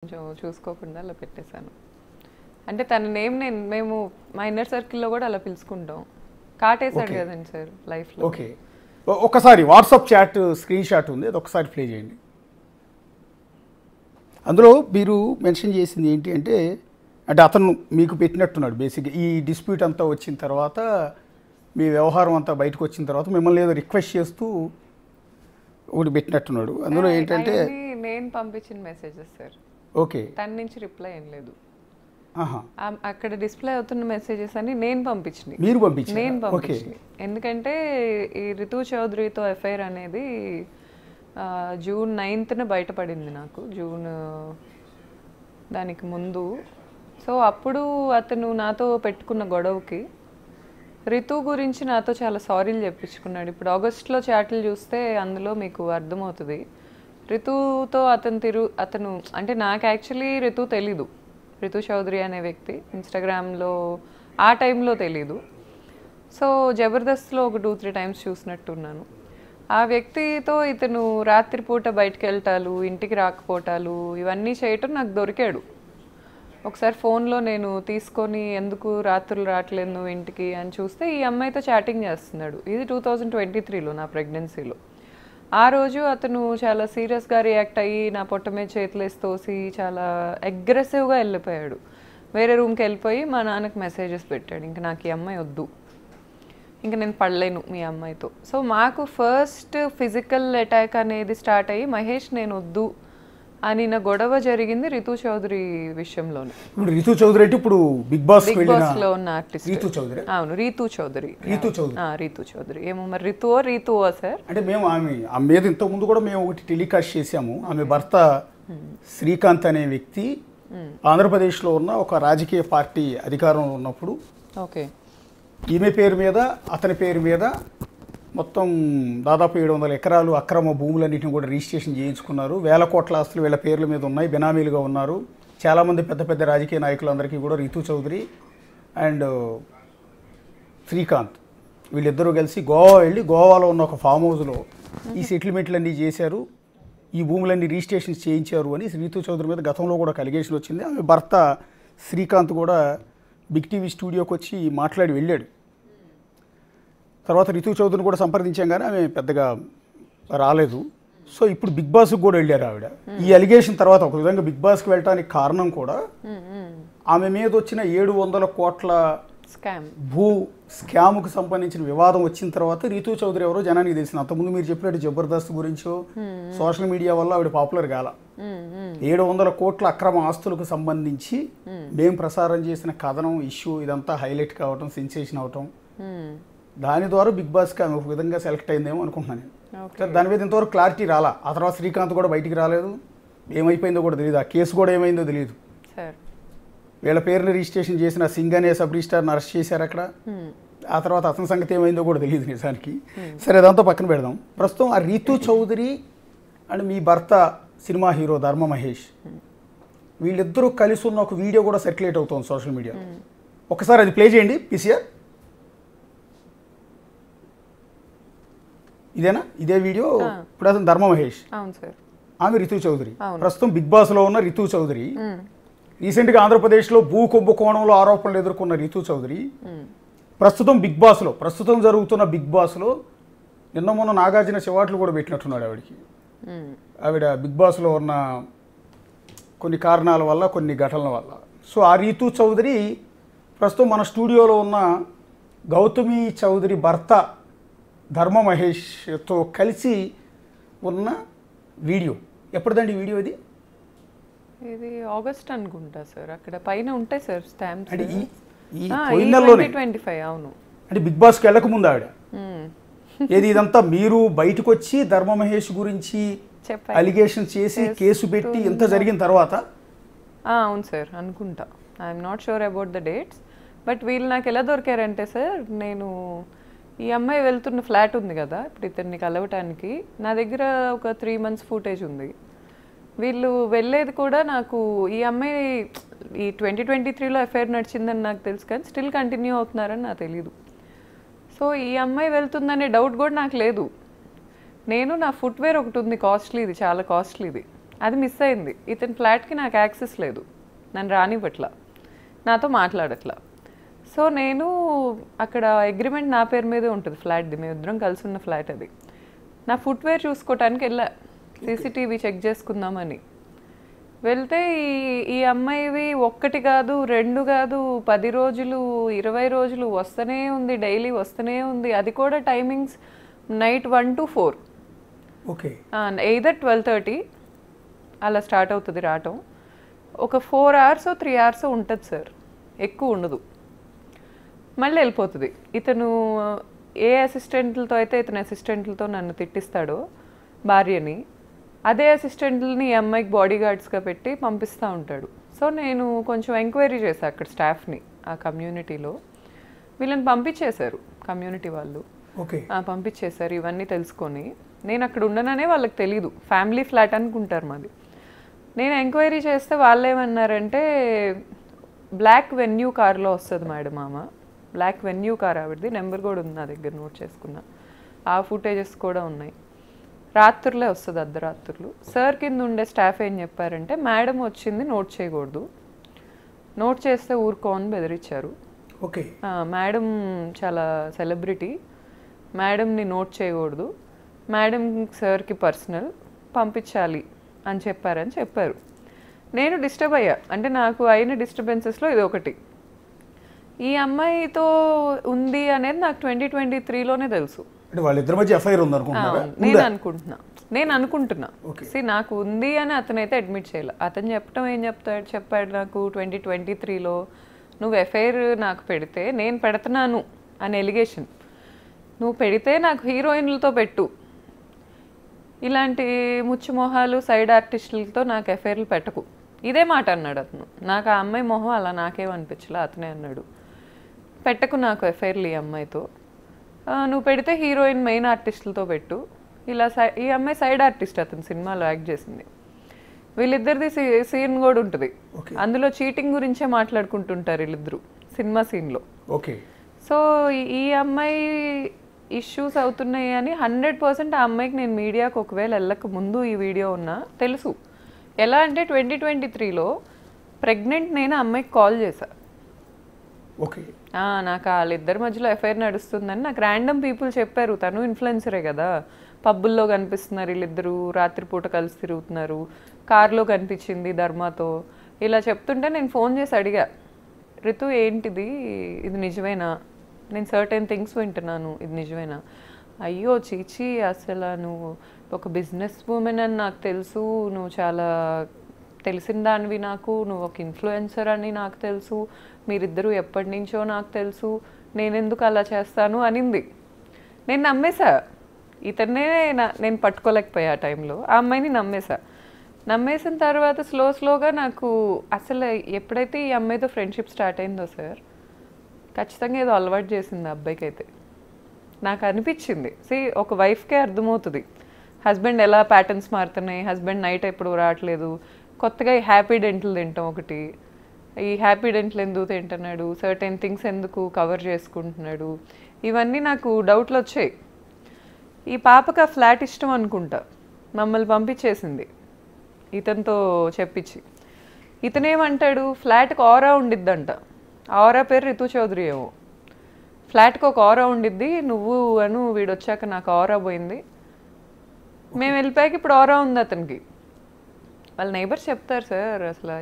కొంచెం చూసుకోకుండా అలా పెట్టేశాను. అంటే తన నేమ్ మేము మా ఇన్నర్ సర్కిల్లో కూడా అలా పిలుచుకుంటాం. కాటేశాడు కదండి సార్ లైఫ్లో. ఓకే, ఒకసారి వాట్సాప్ చాట్ స్క్రీన్ షాట్ ఉంది, అది ఒకసారి ప్లే చేయండి. అందులో మీరు మెన్షన్ చేసింది ఏంటి అంటే అతను మీకు పెట్టినట్టున్నాడు బేసిక్గా ఈ డిస్ప్యూట్ అంతా వచ్చిన తర్వాత, మీ వ్యవహారం అంతా బయటకు వచ్చిన తర్వాత మిమ్మల్ని ఏదో రిక్వెస్ట్ చేస్తూ ఒకటి పెట్టినట్టున్నాడు. అందులో ఏంటంటే నేను పంపించిన మెసేజెస్ సార్. ఓకే, తన నుంచి రిప్లై ఏం లేదు. అక్కడ డిస్ప్లే అవుతున్న మెసేజెస్ అని నేను పంపించినాయి. మీరు పంపించి నేను పంపించినాయి. ఎందుకంటే ఈ రితు చౌదరితో ఎఫ్ఐఆర్ అనేది జూన్ 9th బయటపడింది నాకు, జూన్ దానికి ముందు. సో అప్పుడు అతను నాతో పెట్టుకున్న గొడవకి రితు గురించి నాతో చాలా సారీలు చెప్పించుకున్నాడు. ఇప్పుడు ఆగస్ట్లో చాట్లు చూస్తే అందులో మీకు అర్థమవుతుంది. రితుతో అతను అంటే నాకు యాక్చువల్లీ రితు తెలీదు, రితు చౌదరి అనే వ్యక్తి ఇన్స్టాగ్రామ్లో ఆ టైంలో తెలీదు. సో జబర్దస్త్లో ఒక 2-3 టైమ్స్ చూసినట్టున్నాను. ఆ వ్యక్తితో ఇతను రాత్రిపూట బయటకు వెళ్తాలు, ఇంటికి రాకపోవటాలు ఇవన్నీ చేయటం నాకు దొరికాడు. ఒకసారి ఫోన్లో నేను తీసుకొని ఎందుకు రాత్రులు రావట్లేదు నువ్వు ఇంటికి అని చూస్తే ఈ అమ్మాయితో చాటింగ్ చేస్తున్నాడు. ఇది 2023లో నా ప్రెగ్నెన్సీలో. ఆ రోజు అతను చాలా సీరియస్గా రియాక్ట్ అయ్యి నా పొట్ట మీద చేతులేసి తోసి చాలా అగ్రెసివ్గా వెళ్ళిపోయాడు. వేరే రూమ్కి వెళ్ళిపోయి మా నాన్నకి మెసేజెస్ పెట్టాడు, ఇంకా నాకు ఈ అమ్మాయి వద్దు, ఇంకా నేను పడలేను మీ అమ్మాయితో. సో మాకు ఫస్ట్ ఫిజికల్ అటాక్ అనేది స్టార్ట్ అయ్యి మహేష్ నేను వద్దు అని నా గొడవ జరిగింది రితు చౌదరి విషయంలోనే. ఇప్పుడు రితు చౌదరి అంటే ఇప్పుడు బిగ్ బాస్ లో ఉన్న ఆర్టిస్ట్ రితు చౌదరి. అవును, రితు చౌదరి. రితు చౌదరి ఏమో మరి రితువా సార్? అంటే మేము ఆమె మీద ఇంతకు ముందు కూడా మేము ఒకటి టెలికాస్ట్ చేసాము. ఆమె భర్త శ్రీకాంత్ అనే వ్యక్తి ఆంధ్రప్రదేశ్లో ఉన్న ఒక రాజకీయ పార్టీ అధికారంలో ఉన్నప్పుడు ఓకే ఈమె పేరు మీద అతని పేరు మీద మొత్తం దాదాపు 700 ఎకరాలు అక్రమ భూములన్నింటిని కూడా రిజిస్ట్రేషన్ చేయించుకున్నారు. వేల కోట్ల ఆస్తులు వీళ్ళ పేర్ల మీద ఉన్నాయి, బినామీలుగా ఉన్నారు. చాలామంది పెద్ద పెద్ద రాజకీయ నాయకులందరికీ కూడా రితు చౌదరి అండ్ శ్రీకాంత్ వీళ్ళిద్దరూ కలిసి గోవా వెళ్ళి గోవాలో ఉన్న ఒక ఫామ్ హౌస్లో ఈ సెటిల్మెంట్లన్నీ చేశారు, ఈ భూములన్నీ రిజిస్ట్రేషన్ చేయించారు అని రితు చౌదరి మీద గతంలో కూడా అలిగేషన్ వచ్చింది. ఆమె భర్త శ్రీకాంత్ కూడా బిగ్ టీవీ స్టూడియోకి వచ్చి మాట్లాడి వెళ్ళాడు. తర్వాత రితు చౌదరిని కూడా సంప్రదించాం కానీ ఆమె పెద్దగా రాలేదు. సో ఇప్పుడు బిగ్ బాస్కి కూడా వెళ్ళారు ఆవిడ. ఈ అలిగేషన్ తర్వాత ఒక విధంగా బిగ్ బాస్కి వెళ్ళడానికి కారణం కూడా ఆమె మీద వచ్చిన 700 కోట్ల భూ స్కామ్కు సంబంధించిన వివాదం వచ్చిన తర్వాత రితు చౌదరి ఎవరో జనానికి తెలిసింది. అంతకుముందు మీరు చెప్పినట్టు జబర్దస్త్ గురించో సోషల్ మీడియా వల్ల ఆవిడ పాపులర్ కాల. 700 కోట్ల అక్రమ ఆస్తులకు సంబంధించి మేము ప్రసారం చేసిన కథనం ఇష్యూ ఇదంతా హైలైట్ కావటం, సెన్సేషన్ అవటం, దాని ద్వారా బిగ్ బాస్కి ఆమె ఒక విధంగా సెలెక్ట్ అయిందేమో అనుకుంటున్నాను. దాని మీద ఇంతవరకు క్లారిటీ రాలా. ఆ తర్వాత శ్రీకాంత్ కూడా బయటికి రాలేదు, ఏమైపోయిందో కూడా తెలియదు, ఆ కేసు కూడా ఏమైందో తెలియదు. వీళ్ళ పేరుని రిజిస్ట్రేషన్ చేసిన సింగ్ అనే సబ్ రిజిస్టార్ని అరెస్ట్ చేశారు అక్కడ. ఆ తర్వాత అతని సంగతి ఏమైందో కూడా తెలియదు నిజానికి. సరే అదంతా పక్కన పెడదాం. ప్రస్తుతం ఆ రితు చౌదరి అండ్ మీ భర్త సినిమా హీరో ధర్మ మహేష్ వీళ్ళిద్దరూ కలిసి ఉన్న ఒక వీడియో కూడా సర్క్యులేట్ అవుతుంది సోషల్ మీడియాలో. ఒకసారి అది ప్లే చేయండి పీసీఆర్. ఇదేనా? ఇదే వీడియో. ఇప్పుడు అతను ధర్మ మహేష్, ఆమె రితు చౌదరి. ప్రస్తుతం బిగ్ బాస్లో ఉన్న రితు చౌదరి, రీసెంట్గా ఆంధ్రప్రదేశ్లో భూ కుంభకోణంలో ఆరోపణలు ఎదుర్కొన్న రితు చౌదరి ప్రస్తుతం బిగ్ బాస్లో, ప్రస్తుతం జరుగుతున్న బిగ్ బాస్లో నిన్న మొన్న నాగార్జున చివాట్లు కూడా పెట్టినట్టున్నాడు ఆవిడకి. ఆవిడ బిగ్ బాస్లో ఉన్న కొన్ని కారణాల వల్ల, కొన్ని ఘటనల వల్ల. సో ఆ రితు చౌదరి ప్రస్తుతం మన స్టూడియోలో ఉన్న గౌతమి చౌదరి భర్త ధర్మ మహేష్తో కలిసి ఉన్న వీడియో. ఎప్పటిదండి వీడియో ఇది? ఇది ఆగస్ట్ అనుకుంటా సార్. అక్కడ పైన ఉంటాయి సార్ స్టాంప్స్. అంటే ఈ 2025. అవును, అంటే బిగ్ బాస్కి వెళ్ళక ముందు ఆవిడ ఏది ఇదంతా మీరు బయటకు వచ్చి ధర్మ మహేష్ గురించి అలిగేషన్ చేసి కేసు పెట్టి ఇంత జరిగిన తర్వాత? అవును సార్ అనుకుంటా. I'm not sure about the dates. But వీళ్ళు నాకు ఎలా దొరికారంటే సార్, నేను ఈ అమ్మాయి వెళ్తున్న ఫ్లాట్ ఉంది కదా ఇప్పుడు ఇతన్ని కలవటానికి, నా దగ్గర ఒక 3 months ఫుటేజ్ ఉంది. వీళ్ళు వెళ్ళేది కూడా నాకు ఈ అమ్మాయి ఈ 2023లో ఎఫ్ఐఆర్ నడిచిందని నాకు తెలుసు కానీ స్టిల్ కంటిన్యూ అవుతున్నారని నాకు తెలీదు. సో ఈ అమ్మాయి వెళ్తుందనే డౌట్ కూడా నాకు లేదు. నేను నా ఫుట్వేర్ ఒకటి ఉంది కాస్ట్లీది, చాలా కాస్ట్లీది, అది మిస్ అయింది. ఇతని ఫ్లాట్కి నాకు యాక్సెస్ లేదు, నన్ను రానివ్వట్లా, నాతో మాట్లాడట్లా. సో నేను అక్కడ అగ్రిమెంట్ నా పేరు మీదే ఉంటుంది ఫ్లాట్ది, మేమిద్దరం కలిసి ఉన్న ఫ్లాట్ అది. నా ఫుట్వేర్ చూసుకోవటానికి వెళ్ళా, సీసీటీవీ చెక్ చేసుకుందామని వెళ్తే ఈ అమ్మాయివి 1 కాదు 2 కాదు 10 రోజులు 20 రోజులు వస్తూనే ఉంది, డైలీ వస్తూనే ఉంది. అది కూడా timings night 1 to 4, okay, either 12:30 అలా స్టార్ట్ అవుతుంది రావటం. ఒక 4 hours 3 hours ఉంటుంది సార్, ఎక్కువ ఉండదు. మళ్ళీ వెళ్ళిపోతుంది. ఇతను ఏ అసిస్టెంట్లతో అయితే ఇతని అసిస్టెంట్లతో నన్ను తిట్టిస్తాడో భార్యని, అదే అసిస్టెంట్లని ఈ అమ్మాయికి బాడీ గార్డ్స్గా పెట్టి పంపిస్తూ ఉంటాడు. సో నేను కొంచెం ఎంక్వైరీ చేశాను అక్కడ స్టాఫ్ని, ఆ కమ్యూనిటీలో. వీళ్ళని పంపించేశారు కమ్యూనిటీ వాళ్ళు, ఓకే, పంపించేశారు ఇవన్నీ తెలుసుకొని. నేను అక్కడ ఉండననే వాళ్ళకి తెలీదు, ఫ్యామిలీ ఫ్లాట్ అనుకుంటారు మాది. నేను ఎంక్వైరీ చేస్తే వాళ్ళు ఏమన్నారంటే బ్లాక్ వెన్యూ కార్లో వస్తుంది మేడం ఆమె, బ్లాక్ వెన్యూ కార్ ఆవిడది, నెంబర్ కూడా ఉంది నా దగ్గర, నోట్ చేసుకున్నా. ఆ ఫుటేజెస్ కూడా ఉన్నాయి. రాత్రులే వస్తుంది, అర్ధరాత్రులు. సార్ కింద ఉండే స్టాఫ్ ఏం చెప్పారంటే మేడం వచ్చింది నోట్ చేయకూడదు, నోట్ చేస్తే ఊరుకో అని బెదిరించారు. ఓకే, మేడం చాలా సెలబ్రిటీ, మేడంని నోట్ చేయకూడదు, మేడం సార్కి పర్సనల్, పంపించాలి అని చెప్పారు. నేను డిస్టర్బ్ అయ్యా, అంటే నాకు అయిన డిస్టర్బెన్సెస్లో ఇది ఒకటి. ఈ అమ్మాయితో ఉంది అనేది నాకు 2023లోనే తెలుసు. అంటే వాళ్ళిద్దరి మధ్య ఎఫ్ఐఆర్ ఉంది నేను అనుకుంటున్నా నాకు ఉంది అని అతనైతే అడ్మిట్ చేయాలి. అతను చెప్పాడు నాకు 2023లో నువ్వు ఎఫ్ఐఆర్ నాకు పెడితే నేను పెడుతున్నాను అని ఎలిగేషన్, నువ్వు పెడితే నాకు హీరోయిన్లతో పెట్టు, ఇలాంటి ముచ్చుమొహాలు సైడ్ ఆర్టిస్టులతో నాకు ఎఫ్ఐఆర్లు పెట్టకు, ఇదే మాట అన్నాడు అతను. నాకు ఆ అమ్మాయి మొహం అలా నాకేమనిపించలే, అతనే అన్నాడు పెట్టకు నాకు ఎఫ్ఐఆర్లు ఈ అమ్మాయితో, నువ్వు పెడితే హీరోయిన్ మెయిన్ ఆర్టిస్టులతో పెట్టు. ఇలా ఈ అమ్మాయి సైడ్ ఆర్టిస్ట్, అతను సినిమాలో యాక్ట్ చేసింది. వీళ్ళిద్దరిది సీన్ కూడా ఉంటుంది, అందులో చీటింగ్ గురించే మాట్లాడుకుంటుంటారు వీళ్ళిద్దరు సినిమా సీన్లో. ఓకే, సో ఈ అమ్మాయి ఇష్యూస్ అవుతున్నాయి అని 100% ఆ అమ్మాయికి నేను మీడియాకు ఒకవేళ వెళ్ళక ముందు ఈ వీడియో ఉన్నా తెలుసు. ఎలా అంటే 2023లో ప్రెగ్నెంట్ నేను అమ్మాయికి కాల్ చేశా. ఓకే, నాకు వాళ్ళిద్దరి మధ్యలో ఎఫ్ఐఆర్ నడుస్తుందని నాకు ర్యాండమ్ పీపుల్ చెప్పారు. తను ఇన్ఫ్లుయెన్సరే కదా, పబ్బుల్లో కనిపిస్తున్నారు వీళ్ళిద్దరూ, రాత్రిపూట కలిసి తిరుగుతున్నారు, కార్లో కనిపించింది ధర్మాతో, ఇలా చెప్తుంటే నేను ఫోన్ చేసి అడిగా, రితు ఏంటిది, ఇది నిజమేనా, నేను సర్టెన్ థింగ్స్ వింటున్నాను, ఇది నిజమేనా? అయ్యో చీచి, అసలు నువ్వు ఒక బిజినెస్ ఉమెన్ అని నాకు తెలుసు, నువ్వు చాలా తెలిసిన దానివి నాకు, నువ్వు ఒక ఇన్ఫ్లుయెన్సర్ అని నాకు తెలుసు, మీరిద్దరూ ఎప్పటి నుంచో నాకు తెలుసు, నేనెందుకు అలా చేస్తాను అనింది. నేను నమ్మేశా, ఇతన్నే నేను పట్టుకోలేకపోయా ఆ టైంలో, ఆ అమ్మాయిని నమ్మేసిన తర్వాత స్లోగా నాకు అసలు ఎప్పుడైతే ఈ అమ్మాయితో ఫ్రెండ్షిప్ స్టార్ట్ అయిందో సార్, ఖచ్చితంగా ఏదో అలవాటు చేసింది ఆ అబ్బాయికి. అయితే నాకు అనిపించింది, ఒక వైఫ్కే అర్థమవుతుంది హస్బెండ్ ఎలా ప్యాటర్న్స్ మారుతున్నాయి, హస్బెండ్ నైట్ ఎప్పుడు రావట్లేదు, కొత్తగా ఈ హ్యాపీ డెంటల్ తింటాం ఒకటి, ఈ హ్యాపీ డెంటల్ ఎందుకు తింటున్నాడు, సర్టెన్ థింగ్స్ ఎందుకు కవర్ చేసుకుంటున్నాడు, ఇవన్నీ నాకు డౌట్లు వచ్చాయి. ఈ పాపకు ఆ ఫ్లాట్ ఇష్టం అనుకుంటా, మమ్మల్ని పంపించేసింది ఇతనితో చెప్పించి. ఇతనేమంటాడు, ఫ్లాట్కి ఆరా ఉండిద్దంట, ఆరా పేరు రితు చౌదరి ఏమో, ఫ్లాట్కి ఒక ఆరా ఉండిద్ది, నువ్వు వీడు వచ్చాక నాకు ఆరా పోయింది, మేము వెళ్ళిపోయాక ఇప్పుడు ఆరా ఉంది అతనికి. వాళ్ళ నైబర్స్ చెప్తారు సార్, అసలు